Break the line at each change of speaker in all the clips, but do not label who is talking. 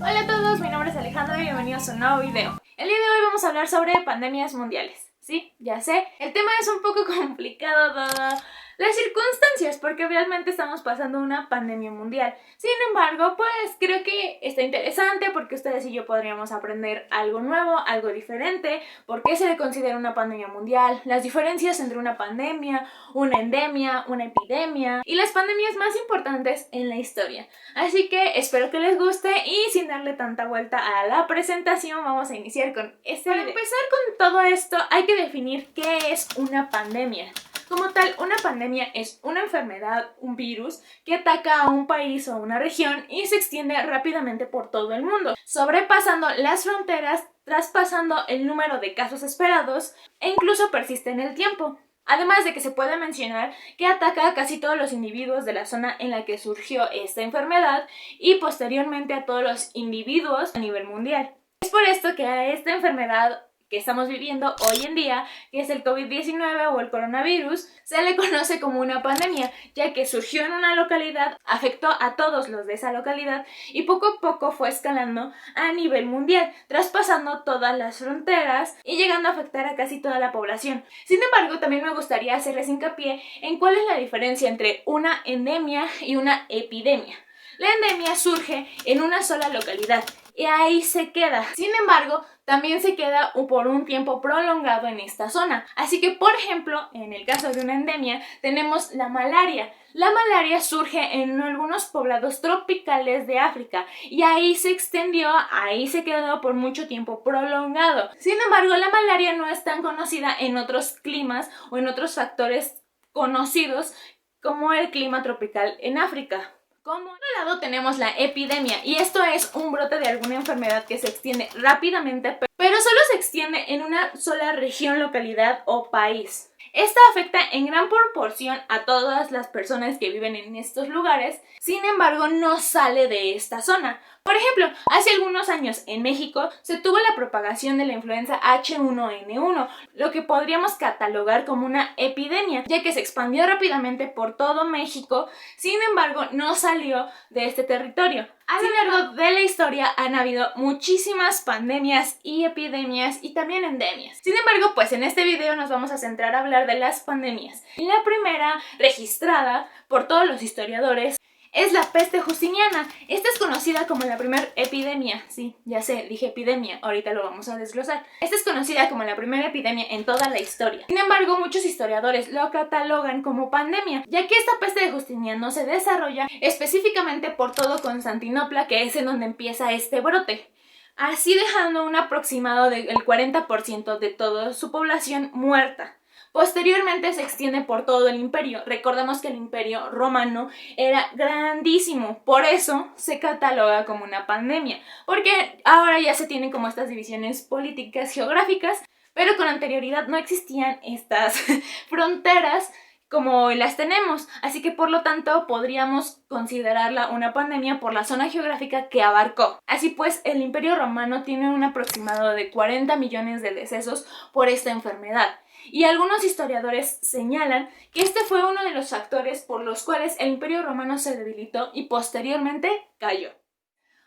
Hola a todos, mi nombre es Alejandra y bienvenidos a un nuevo video. El día de hoy vamos a hablar sobre pandemias mundiales. Sí, ya sé, el tema es un poco complicado dado las circunstancias porque realmente estamos pasando una pandemia mundial. Sin embargo, pues creo que está interesante porque ustedes y yo podríamos aprender algo nuevo, algo diferente, por qué se le considera una pandemia mundial, las diferencias entre una pandemia, una endemia, una epidemia y las pandemias más importantes en la historia. Así que espero que les guste y sin darle tanta vuelta a la presentación vamos a iniciar con este video. Para empezar con todo esto hay que definir qué es una pandemia. Como tal, una pandemia es una enfermedad, un virus, que ataca a un país o una región y se extiende rápidamente por todo el mundo, sobrepasando las fronteras, traspasando el número de casos esperados e incluso persiste en el tiempo. Además de que se puede mencionar que ataca a casi todos los individuos de la zona en la que surgió esta enfermedad y posteriormente a todos los individuos a nivel mundial. Es por esto que a esta enfermedad que estamos viviendo hoy en día, que es el COVID-19 o el coronavirus, se le conoce como una pandemia, ya que surgió en una localidad, afectó a todos los de esa localidad y poco a poco fue escalando a nivel mundial, traspasando todas las fronteras y llegando a afectar a casi toda la población. Sin embargo, también me gustaría hacerles hincapié en cuál es la diferencia entre una endemia y una epidemia. La endemia surge en una sola localidad y ahí se queda. Sin embargo, también se queda por un tiempo prolongado en esta zona. Así que, por ejemplo, en el caso de una endemia, tenemos la malaria. La malaria surge en algunos poblados tropicales de África y ahí se extendió, ahí se quedó por mucho tiempo prolongado. Sin embargo, la malaria no es tan conocida en otros climas o en otros factores conocidos como el clima tropical en África. Como otro lado tenemos la epidemia y esto es un brote de alguna enfermedad que se extiende rápidamente pero solo se extiende en una sola región, localidad o país. Esta afecta en gran proporción a todas las personas que viven en estos lugares, sin embargo no sale de esta zona. Por ejemplo, hace algunos años en México se tuvo la propagación de la influenza H1N1, lo que podríamos catalogar como una epidemia, ya que se expandió rápidamente por todo México, sin embargo no salió de este territorio. A lo largo de la historia han habido muchísimas pandemias y epidemias y también endemias. Sin embargo, pues en este video nos vamos a centrar a hablar de las pandemias. La primera, registrada por todos los historiadores, es la peste justiniana. Esta es conocida como la primera epidemia. Sí, ya sé, dije epidemia, ahorita lo vamos a desglosar. Esta es conocida como la primera epidemia en toda la historia. Sin embargo, muchos historiadores lo catalogan como pandemia, ya que esta peste de Justiniano se desarrolla específicamente por todo Constantinopla, que es en donde empieza este brote, así dejando un aproximado del 40% de toda su población muerta. Posteriormente se extiende por todo el imperio. Recordemos que el imperio romano era grandísimo, por eso se cataloga como una pandemia, porque ahora ya se tienen como estas divisiones políticas geográficas, pero con anterioridad no existían estas fronteras como hoy las tenemos, así que por lo tanto podríamos considerarla una pandemia por la zona geográfica que abarcó. Así pues, el Imperio Romano tiene un aproximado de 40 millones de decesos por esta enfermedad. Y algunos historiadores señalan que este fue uno de los factores por los cuales el Imperio Romano se debilitó y posteriormente cayó.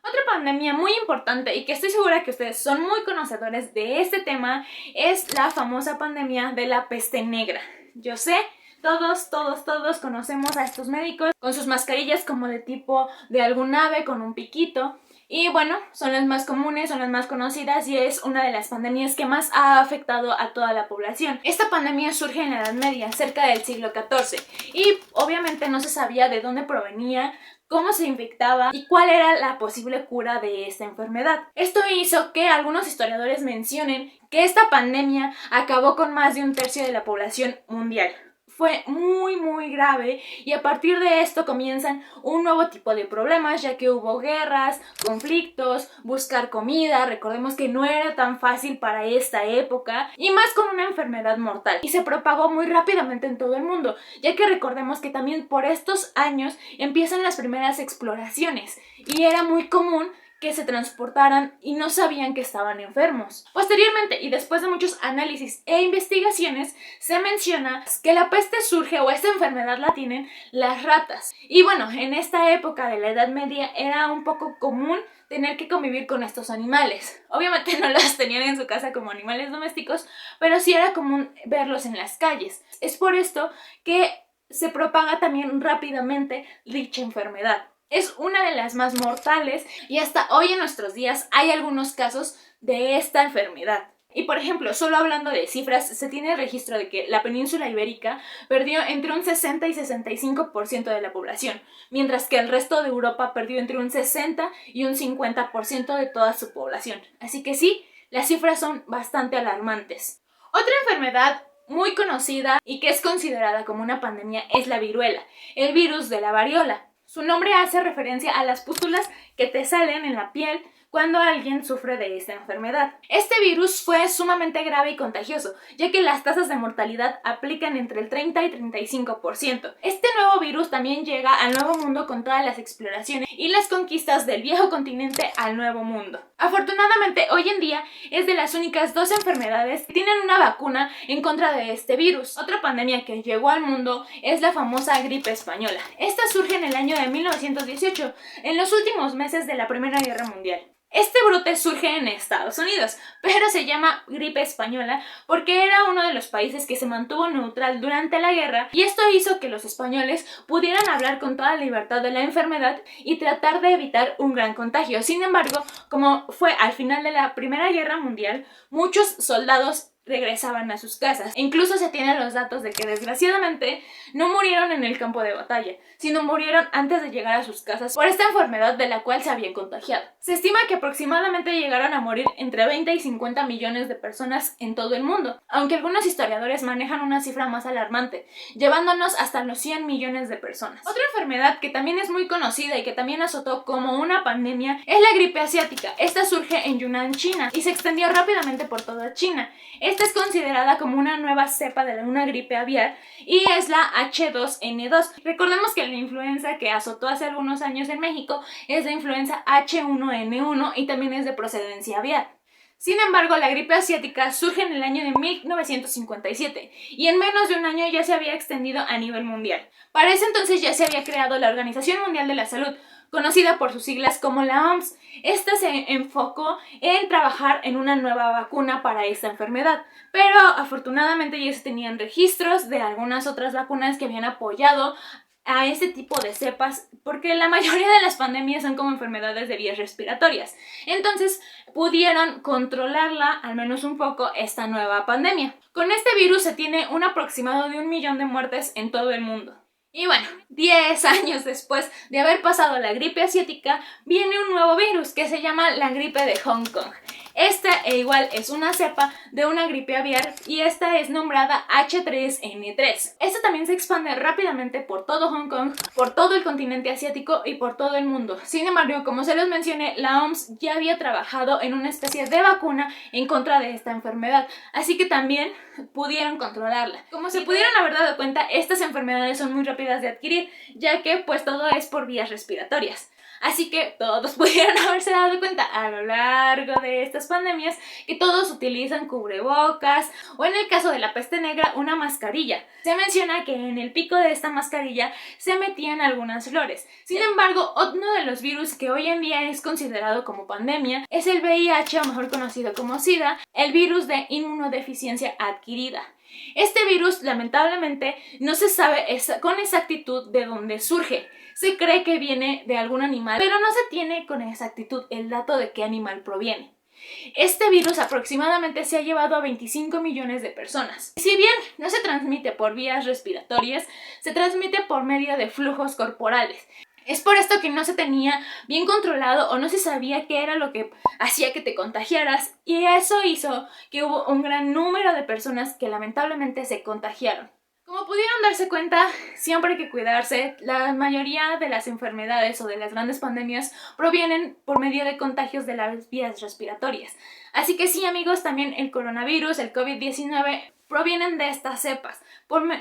Otra pandemia muy importante y que estoy segura que ustedes son muy conocedores de este tema es la famosa pandemia de la peste negra. Yo sé, todos conocemos a estos médicos con sus mascarillas como de tipo de algún ave con un piquito. Y bueno, son las más comunes, son las más conocidas y es una de las pandemias que más ha afectado a toda la población. Esta pandemia surge en la Edad Media, cerca del siglo XIV, y obviamente no se sabía de dónde provenía, cómo se infectaba y cuál era la posible cura de esta enfermedad. Esto hizo que algunos historiadores mencionen que esta pandemia acabó con más de un tercio de la población mundial. Fue muy grave y a partir de esto comienzan un nuevo tipo de problemas, ya que hubo guerras, conflictos, buscar comida. Recordemos que no era tan fácil para esta época y más con una enfermedad mortal, y se propagó muy rápidamente en todo el mundo, ya que recordemos que también por estos años empiezan las primeras exploraciones y era muy común que se transportaran y no sabían que estaban enfermos. Posteriormente, y después de muchos análisis e investigaciones, se menciona que la peste surge o esta enfermedad la tienen las ratas. Y bueno, en esta época de la Edad Media era un poco común tener que convivir con estos animales. Obviamente no los tenían en su casa como animales domésticos, pero sí era común verlos en las calles. Es por esto que se propaga también rápidamente dicha enfermedad. Es una de las más mortales y hasta hoy en nuestros días hay algunos casos de esta enfermedad. Y por ejemplo, solo hablando de cifras, se tiene registro de que la península ibérica perdió entre un 60 y 65% de la población, mientras que el resto de Europa perdió entre un 60 y un 50% de toda su población. Así que sí, las cifras son bastante alarmantes. Otra enfermedad muy conocida y que es considerada como una pandemia es la viruela, el virus de la variola. Su nombre hace referencia a las pústulas que te salen en la piel cuando alguien sufre de esta enfermedad. Este virus fue sumamente grave y contagioso, ya que las tasas de mortalidad aplican entre el 30 y 35%. Este nuevo virus también llega al Nuevo Mundo con todas las exploraciones y las conquistas del viejo continente al Nuevo Mundo. Afortunadamente, hoy en día es de las únicas 2 enfermedades que tienen una vacuna en contra de este virus. Otra pandemia que llegó al mundo es la famosa gripe española. Esta surge en el año de 1918, en los últimos meses de la Primera Guerra Mundial. Este brote surge en Estados Unidos, pero se llama gripe española porque era uno de los países que se mantuvo neutral durante la guerra y esto hizo que los españoles pudieran hablar con toda libertad de la enfermedad y tratar de evitar un gran contagio. Sin embargo, como fue al final de la Primera Guerra Mundial, muchos soldados regresaban a sus casas. E incluso se tienen los datos de que desgraciadamente no murieron en el campo de batalla, sino murieron antes de llegar a sus casas por esta enfermedad de la cual se habían contagiado. Se estima que aproximadamente llegaron a morir entre 20 y 50 millones de personas en todo el mundo, aunque algunos historiadores manejan una cifra más alarmante, llevándonos hasta los 100 millones de personas. Otra enfermedad que también es muy conocida y que también azotó como una pandemia es la gripe asiática. Esta surge en Yunnan, China, y se extendió rápidamente por toda China. Esta es considerada como una nueva cepa de una gripe aviar y es la H2N2. Recordemos que la influenza que azotó hace algunos años en México es la influenza H1N1 y también es de procedencia aviar. Sin embargo, la gripe asiática surge en el año de 1957 y en menos de un año ya se había extendido a nivel mundial. Para ese entonces ya se había creado la Organización Mundial de la Salud, conocida por sus siglas como la OMS. Esta se enfocó en trabajar en una nueva vacuna para esta enfermedad, pero afortunadamente ya se tenían registros de algunas otras vacunas que habían apoyado a este tipo de cepas, porque la mayoría de las pandemias son como enfermedades de vías respiratorias. Entonces pudieron controlarla, al menos un poco, esta nueva pandemia. Con este virus se tiene un aproximado de 1 millón de muertes en todo el mundo. Y bueno, 10 años después de haber pasado la gripe asiática, viene un nuevo virus que se llama la gripe de Hong Kong. Esta igual es una cepa de una gripe aviar y esta es nombrada H3N3. Esta también se expande rápidamente por todo Hong Kong, por todo el continente asiático y por todo el mundo. Sin embargo, como se los mencioné, la OMS ya había trabajado en una especie de vacuna en contra de esta enfermedad, así que también pudieron controlarla. Como se pudieron haber dado cuenta, estas enfermedades son muy rápidas de adquirir, ya que pues todo es por vías respiratorias. Así que todos pudieron haberse dado cuenta a lo largo de estas pandemias que todos utilizan cubrebocas o en el caso de la peste negra una mascarilla. Se menciona que en el pico de esta mascarilla se metían algunas flores. Sin embargo, uno de los virus que hoy en día es considerado como pandemia es el VIH, o mejor conocido como SIDA, el virus de inmunodeficiencia adquirida. Este virus, lamentablemente, no se sabe con exactitud de dónde surge. Se cree que viene de algún animal, pero no se tiene con exactitud el dato de qué animal proviene. Este virus aproximadamente se ha llevado a 25 millones de personas. Si bien no se transmite por vías respiratorias, se transmite por medio de flujos corporales. Es por esto que no se tenía bien controlado o no se sabía qué era lo que hacía que te contagiaras, y eso hizo que hubo un gran número de personas que lamentablemente se contagiaron. Como pudieron darse cuenta, siempre hay que cuidarse. La mayoría de las enfermedades o de las grandes pandemias provienen por medio de contagios de las vías respiratorias. Así que sí, amigos, también el coronavirus, el COVID-19, provienen de estas cepas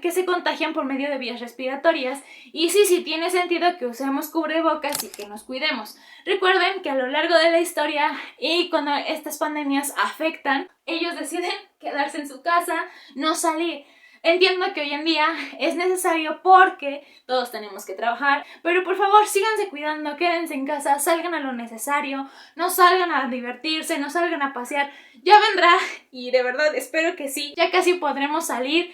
que se contagian por medio de vías respiratorias. Y sí tiene sentido que usemos cubrebocas y que nos cuidemos. Recuerden que a lo largo de la historia y cuando estas pandemias afectan, ellos deciden quedarse en su casa, no salir. Entiendo que hoy en día es necesario porque todos tenemos que trabajar, pero por favor síganse cuidando, quédense en casa, salgan a lo necesario, no salgan a divertirse, no salgan a pasear. Ya vendrá y de verdad espero que sí, ya casi podremos salir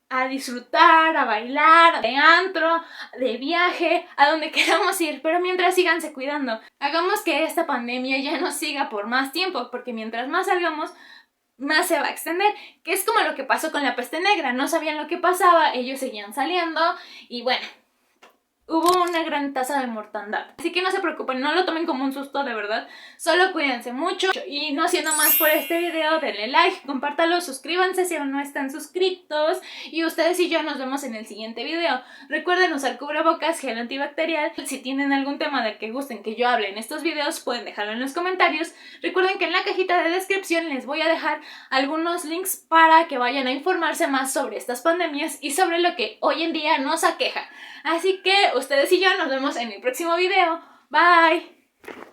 a disfrutar, a bailar, de antro, de viaje, a donde queramos ir, pero mientras síganse cuidando. Hagamos que esta pandemia ya no siga por más tiempo, porque mientras más salgamos, más se va a extender, que es como lo que pasó con la peste negra. No sabían lo que pasaba, ellos seguían saliendo y bueno, hubo una gran tasa de mortandad. Así que no se preocupen, no lo tomen como un susto, de verdad. Solo cuídense mucho. Y no siendo más por este video, denle like, compártalo, suscríbanse si aún no están suscritos. Y ustedes y yo nos vemos en el siguiente video. Recuerden usar cubrebocas, gel antibacterial. Si tienen algún tema del que gusten que yo hable en estos videos, pueden dejarlo en los comentarios. Recuerden que en la cajita de descripción les voy a dejar algunos links para que vayan a informarse más sobre estas pandemias y sobre lo que hoy en día nos aqueja. Así que ustedes y yo nos vemos en el próximo video. Bye.